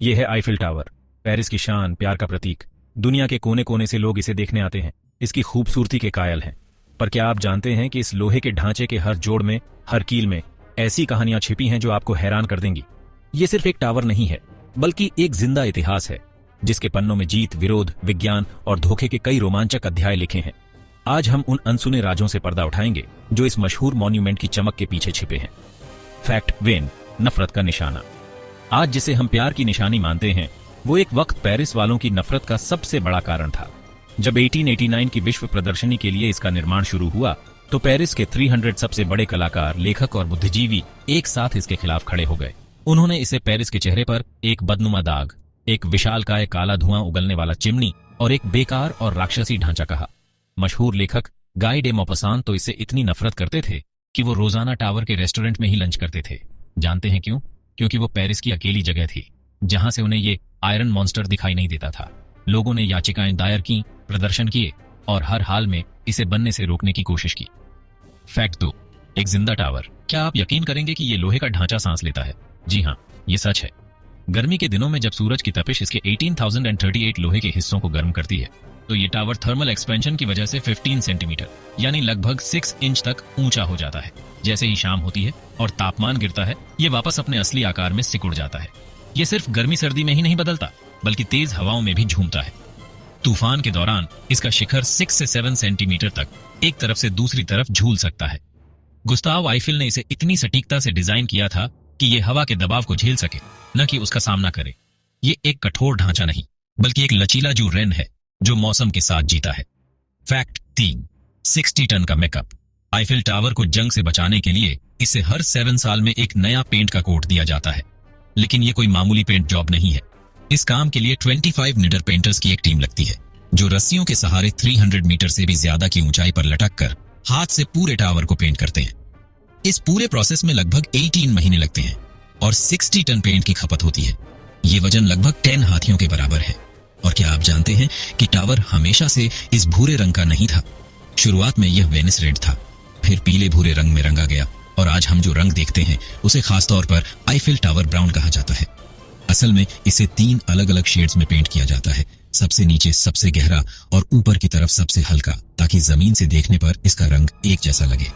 ये है Eiffel tower, Paris की शान, प्यार का प्रतीक। दुनिया के कोने कोने से लोग इसे देखने आते हैं, इसकी खूबसूरती के कायल हैं। पर क्या आप जानते हैं कि इस लोहे के ढांचे के हर जोड़ में, हर कील में ऐसी कहानियां छिपी हैं जो आपको हैरान कर देंगी। ये सिर्फ एक टावर नहीं है, बल्कि एक जिंदा इतिहास है, जिसके पन्नों में जीत, विरोध, विज्ञान और धोखे के कई रोमांचक अध्याय लिखे हैं। आज हम उन अनसुने राजों से पर्दा उठाएंगे जो इस मशहूर मॉन्यूमेंट की चमक के पीछे छिपे हैं। फैक्ट वेन, नफरत का निशाना। आज जिसे हम प्यार की निशानी मानते हैं, वो एक वक्त पेरिस वालों की नफरत का सबसे बड़ा कारण था। जब 1889 की विश्व प्रदर्शनी के लिए इसका निर्माण शुरू हुआ, तो पेरिस के 300 सबसे बड़े कलाकार, लेखक और बुद्धिजीवी एक साथ इसके खिलाफ खड़े हो गए। उन्होंने इसे पेरिस के चेहरे पर एक बदनुमा दाग, एक विशालकाय काला धुआं उगलने वाला चिमनी और एक बेकार और राक्षसी ढांचा कहा। मशहूर लेखक गाई डे मॉपासांत तो इससे इतनी नफरत करते थे कि वो रोजाना टावर के रेस्टोरेंट में ही लंच करते थे। जानते हैं क्यों? क्योंकि वो पेरिस की अकेली जगह थी जहां से उन्हें ये आयरन मॉन्स्टर दिखाई नहीं देता था। लोगों ने याचिकाएं दायर की, प्रदर्शन किए और हर हाल में इसे बनने से रोकने की कोशिश की। फैक्ट 2, एक जिंदा टावर। क्या आप यकीन करेंगे कि ये लोहे का ढांचा सांस लेता है? जी हाँ, ये सच है। गर्मी के दिनों में जब सूरज की तपिश इसके 18,038 लोहे के हिस्सों को गर्म करती है, तो ये टावर थर्मल एक्सपेंशन की वजह से 15 सेंटीमीटर यानी लगभग 6 इंच तक ऊंचा हो जाता है। जैसे ही शाम होती है और तापमान गिरता है, ये वापस अपने असली आकार में सिकुड़ जाता है। ये सिर्फ गर्मी सर्दी में ही नहीं बदलता, बल्कि तेज हवाओं में भी झूमता है। तूफान के दौरान इसका शिखर 6 से 7 सेंटीमीटर तक एक तरफ से दूसरी तरफ झूल सकता है। गुस्ताव आईफिल ने इसे इतनी सटीकता से डिजाइन किया था कि ये हवा के दबाव को झेल सके, न कि उसका सामना करे। ये एक कठोर ढांचा नहीं, बल्कि एक लचीला जो रेन है जो मौसम के साथ जीता है। फैक्ट 3, 60 टन का मेकअप। आईफिल टावर को जंग से बचाने के लिए इसे हर 7 साल में एक नया पेंट का कोट दिया जाता है। लेकिन ये कोई मामूली पेंट जॉब नहीं है। इस काम के लिए 25 निडर पेंटर्स की एक टीम लगती है, जो रस्सियों के सहारे 300 मीटर से भी ज्यादा की ऊंचाई पर लटक कर हाथ से पूरे टावर को पेंट करते हैं। इस पूरे प्रोसेस में लगभग 18 महीने लगते हैं और 60 टन पेंट की खपत होती है। ये वजन लगभग 10 हाथियों के बराबर है। और क्या आप जानते हैं कि टावर हमेशा से इस भूरे रंग का नहीं था? शुरुआत में यह वेनिस रेड था, फिर पीले भूरे रंग में रंगा गया और आज हम जो रंग देखते हैं उसे खासतौर पर आईफिल टावर ब्राउन कहा जाता है। असल में इसे 3 अलग अलग शेड्स में पेंट किया जाता है, सबसे नीचे सबसे गहरा और ऊपर की तरफ सबसे हल्का, ताकि जमीन से देखने पर इसका रंग एक जैसा लगे।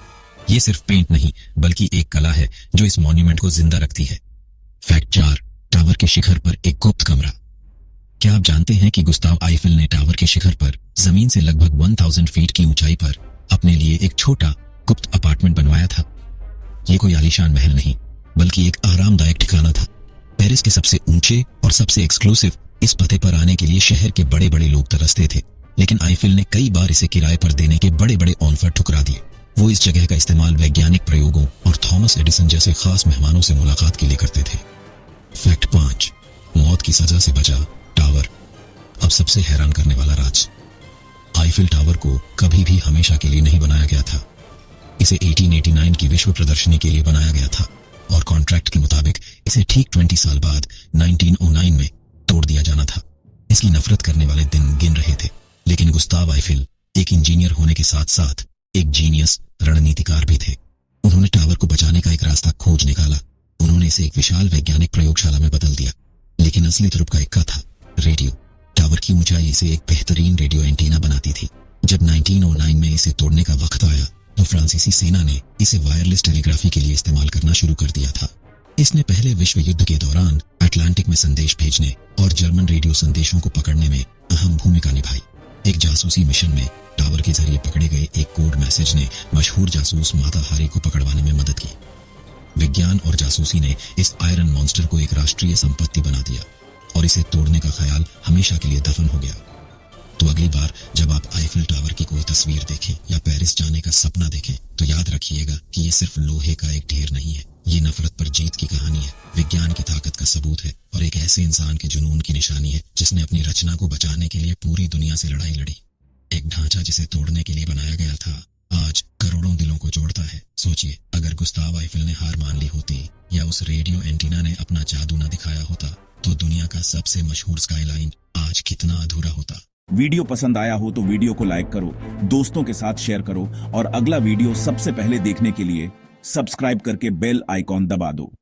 ये सिर्फ पेंट नहीं, बल्कि एक कला है जो इस मॉन्यूमेंट को जिंदा रखती है। फैक्ट 4, टावर के शिखर पर एक गुप्त कमरा। क्या आप जानते हैं कि गुस्ताव आईफिल ने टावर के शिखर पर जमीन से लगभग 1000 फीट की ऊंचाई पर अपने लिए एक छोटा गुप्त अपार्टमेंट बनवाया था? ये कोई आलीशान महल नहीं, बल्कि एक आरामदायक ठिकाना था। पेरिस के सबसे ऊंचे और सबसे एक्सक्लूसिव इस पते पर आने के लिए शहर के बड़े बड़े लोग तरसते थे, लेकिन आईफिल ने कई बार इसे किराए पर देने के बड़े बड़े ऑफर ठुकरा दिए। वो इस जगह का इस्तेमाल वैज्ञानिक प्रयोगों और थॉमस एडिसन जैसे खास मेहमानों से मुलाकात के लिए करते थे। फैक्ट 5, मौत की सजा से बचा टावर। अब सबसे हैरान करने वाला राज, आईफिल टावर को कभी भी हमेशा के लिए नहीं बनाया गया था। इसे 1889 की विश्व प्रदर्शनी के लिए बनाया गया था और कॉन्ट्रैक्ट के मुताबिक इसे ठीक 20 साल बाद 1909 में तोड़ दिया जाना था। इसकी नफरत करने वाले दिन गिन रहे थे, लेकिन गुस्ताव आईफिल एक इंजीनियर होने के साथ साथ एक जीनियस रणनीतिकार भी थे। उन्होंने टावर को बचाने का एक रास्ता खोज निकाला। उन्होंने इसे एक विशाल वैज्ञानिक प्रयोगशाला में बदल दिया, लेकिन असली तुरुप का इक्का था रेडियो। टावर की ऊंचाई इसे एक बेहतरीन रेडियो एंटीना बनाती थी। जब 1909 में इसे तोड़ने का वक्त आया, तो फ्रांसीसी सेना ने इसे वायरलेस टेलीग्राफी के लिए इस्तेमाल करना शुरू कर दिया था। इसने पहले विश्व युद्ध के दौरान अटलांटिक में संदेश भेजने और जर्मन रेडियो संदेशों को पकड़ने में अहम भूमिका निभाई। एक जासूसी मिशन में टावर के जरिए पकड़े गए एक कोड मैसेज ने मशहूर जासूस माता हारी को पकड़वाने में मदद की। विज्ञान और जासूसी ने इस आयरन मॉन्स्टर को एक राष्ट्रीय संपत्ति बना दिया और इसे तोड़ने का ख्याल हमेशा के लिए दफन हो गया। तो अगली बार जब आप आईफिल टावर की कोई तस्वीर देखें या पेरिस जाने का सपना देखें, तो याद रखिएगा कि ये सिर्फ लोहे का एक ढेर नहीं है। ये नफरत पर जीत की कहानी है, विज्ञान की ताकत का सबूत है और एक ऐसे इंसान के जुनून की निशानी है जिसने अपनी रचना को बचाने के लिए पूरी दुनिया से लड़ाई लड़ी। एक ढांचा जिसे तोड़ने के लिए बनाया गया था, आज करोड़ों दिलों को जोड़ता है। सोचिए, अगर गुस्ताव आईफिल ने हार मान ली होती या उस रेडियो एंटीना ने अपना जादू न दिखाया होता, तो दुनिया का सबसे मशहूर स्काईलाइन आज कितना अधूरा होता। वीडियो पसंद आया हो तो वीडियो को लाइक करो, दोस्तों के साथ शेयर करो और अगला वीडियो सबसे पहले देखने के लिए सब्सक्राइब करके बेल आइकॉन दबा दो।